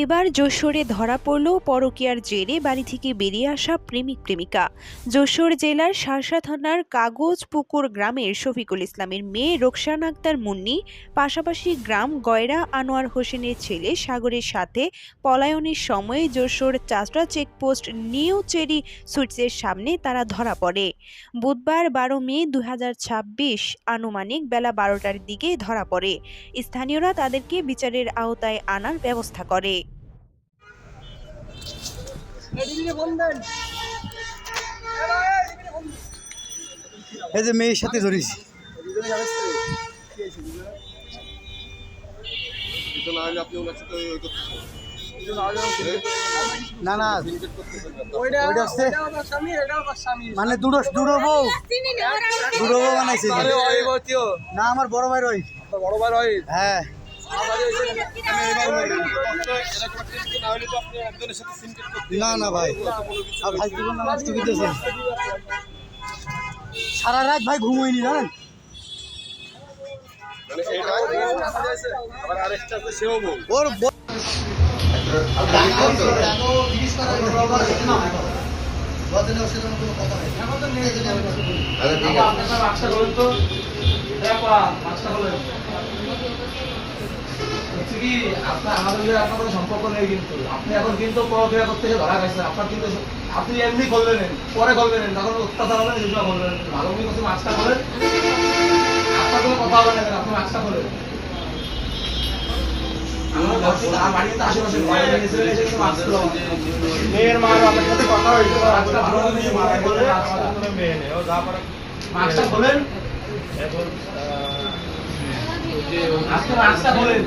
এবার যশোরে ধরা পড়ল পরকীয়ার জেরে বাড়ি থেকে বেরিয়ে আসা প্রেমিক প্রেমিকা। যশোর জেলার শার্শা থানার কাগজপুকুর গ্রামের শফিকুল ইসলামের মেয়ে রোকসানা আক্তার মুন্নি, পাশাপাশি গ্রাম গয়রা আনোয়ার হোসেনের ছেলে সাগরের সাথে পলায়নের সময় যশোর চাচড়া চেকপোস্ট নিউ চেরি সুইটসের সামনে তারা ধরা পড়ে। বুধবার 12 মে 2026 আনুমানিক বেলা 12টার দিকে ধরা পড়ে। স্থানীয়রা তাদেরকে বিচারের আওতায় আনার ব্যবস্থা করে। এই যে মেয়ের সাথে ধরেছি। না না মানে দুটো বউ বানাইছে না, আমার বড় ভাই রই। হ্যাঁ না না ভাই, আর ভাই জীবন নষ্ট করতেছে। সারা রাত ভাই ঘুমোয়নি জানেন। ওর আপনার কোনো সম্পর্ক নেই, কিন্তু আপনি এখন কিন্তু পরক্রিয়া করতে ধরা গেছে। আপনার কিন্তু আপনি এমনি করলেন, পরে করবেন, তখন অত্যাচার হবেন, সেগুলো করবেন। ভালো কিছু মাছটা করেন, আপনার কোনো কথা হবে না, আপনি মাছটা করেন। বাড়িতে আশেপাশে মেয়ের মা আপনার সাথে কথা হয়েছে, মাছটা খোলেন, আজকে মাছটা খোলেন।